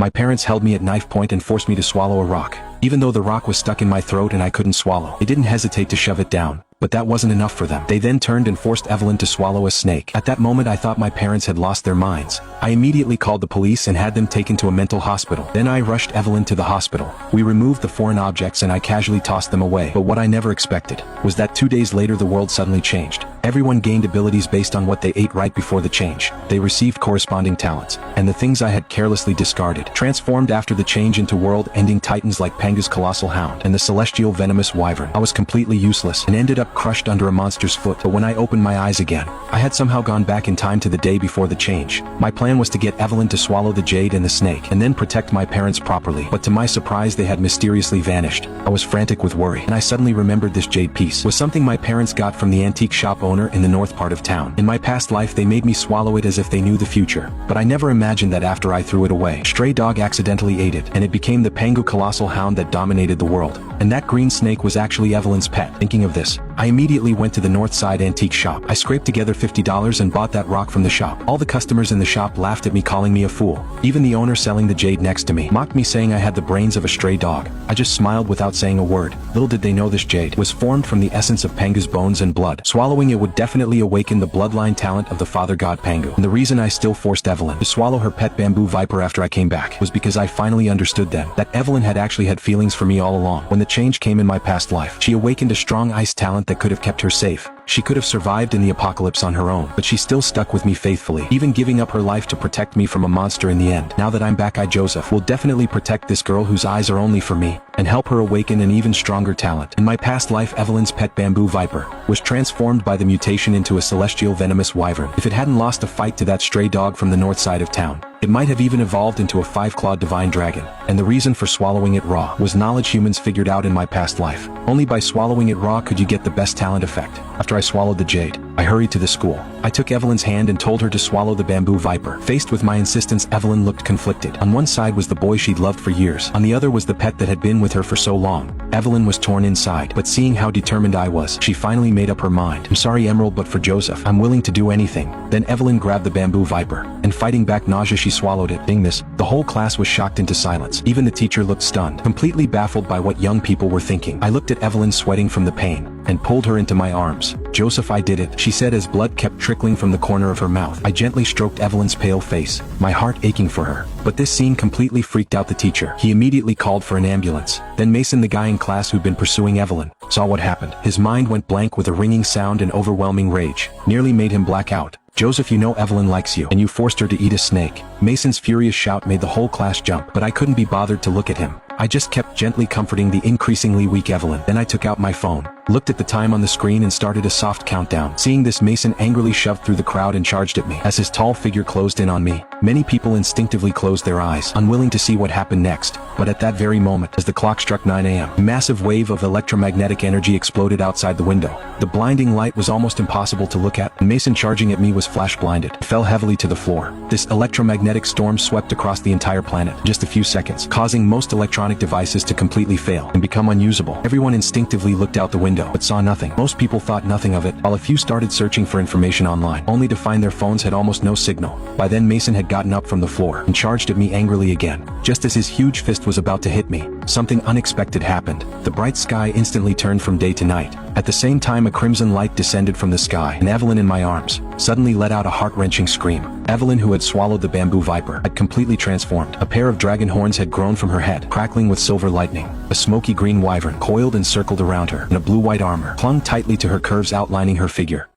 My parents held me at knife point and forced me to swallow a rock. Even though the rock was stuck in my throat and I couldn't swallow, they didn't hesitate to shove it down. But that wasn't enough for them. They then turned and forced Evelyn to swallow a snake. At that moment I thought my parents had lost their minds. I immediately called the police and had them taken to a mental hospital. Then I rushed Evelyn to the hospital. We removed the foreign objects and I casually tossed them away. But what I never expected was that 2 days later the world suddenly changed. Everyone gained abilities based on what they ate right before the change. They received corresponding talents. And the things I had carelessly discarded transformed after the change into world-ending titans like Panga's colossal hound and the celestial venomous wyvern. I was completely useless and ended up crushed under a monster's foot. But when I opened my eyes again, I had somehow gone back in time to the day before the change. My plan was to get Evelyn to swallow the jade and the snake and then protect my parents properly. But to my surprise they had mysteriously vanished. I was frantic with worry and I suddenly remembered this jade piece was something my parents got from the antique shop owner in the north part of town. In my past life they made me swallow it as if they knew the future. But I never imagined that after I threw it away, a stray dog accidentally ate it and it became the Pangu colossal hound that dominated the world. And that green snake was actually Evelyn's pet. Thinking of this, I immediately went to the north side antique shop. I scraped together $50 and bought that rock from the shop. All the customers in the shop laughed at me, calling me a fool. Even the owner selling the jade next to me mocked me, saying I had the brains of a stray dog. I just smiled without saying a word. Little did they know this jade was formed from the essence of Pangu's bones and blood. Swallowing it would definitely awaken the bloodline talent of the father god Pangu. And the reason I still forced Evelyn to swallow her pet bamboo viper after I came back was because I finally understood then that Evelyn had actually had feelings for me all along. When the change came in my past life, she awakened a strong ice talent that could have kept her safe. She could have survived in the apocalypse on her own, but she still stuck with me faithfully, even giving up her life to protect me from a monster in the end. Now that I'm back, I, Joseph, will definitely protect this girl whose eyes are only for me, and help her awaken an even stronger talent. In my past life, Evelyn's pet bamboo viper was transformed by the mutation into a celestial venomous wyvern. If it hadn't lost a fight to that stray dog from the north side of town, it might have even evolved into a 5-clawed divine dragon. And the reason for swallowing it raw was knowledge humans figured out in my past life. Only by swallowing it raw could you get the best talent effect. After I swallowed the jade, I hurried to the school. I took Evelyn's hand and told her to swallow the bamboo viper. Faced with my insistence, Evelyn looked conflicted. On one side was the boy she'd loved for years. On the other was the pet that had been with her for so long. Evelyn was torn inside, but seeing how determined I was, she finally made up her mind. I'm sorry, Emerald, but for Joseph, I'm willing to do anything. Then Evelyn grabbed the bamboo viper, and fighting back nausea, she swallowed it. Seeing this, the whole class was shocked into silence. Even the teacher looked stunned, completely baffled by what young people were thinking. I looked at Evelyn sweating from the pain, and pulled her into my arms. Joseph, I did it, she said as blood kept trickling from the corner of her mouth. I gently stroked Evelyn's pale face, my heart aching for her. But this scene completely freaked out the teacher. He immediately called for an ambulance. Then Mason, the guy in class who'd been pursuing Evelyn, saw what happened. His mind went blank with a ringing sound and overwhelming rage. Nearly made him black out. Joseph, you know Evelyn likes you, and you forced her to eat a snake. Mason's furious shout made the whole class jump, but I couldn't be bothered to look at him. I just kept gently comforting the increasingly weak Evelyn. Then I took out my phone, looked at the time on the screen and started a soft countdown. Seeing this, Mason angrily shoved through the crowd and charged at me. As his tall figure closed in on me, many people instinctively closed their eyes, unwilling to see what happened next. But at that very moment, as the clock struck 9 a.m., a massive wave of electromagnetic energy exploded outside the window. The blinding light was almost impossible to look at, and Mason charging at me was flash blinded. It fell heavily to the floor. This electromagnetic storm swept across the entire planet in just a few seconds, causing most electronic devices to completely fail and become unusable. Everyone instinctively looked out the window, but saw nothing. Most people thought nothing of it, while a few started searching for information online, only to find their phones had almost no signal. By then, Mason had gotten up from the floor and charged at me angrily again. Just as his huge fist was about to hit me, something unexpected happened. The bright sky instantly turned from day to night. At the same time, a crimson light descended from the sky, and Evelyn in my arms suddenly let out a heart-wrenching scream. Evelyn, who had swallowed the bamboo viper, had completely transformed. A pair of dragon horns had grown from her head, crackling with silver lightning. A smoky green wyvern coiled and circled around her, and a blue-white armor clung tightly to her curves, outlining her figure.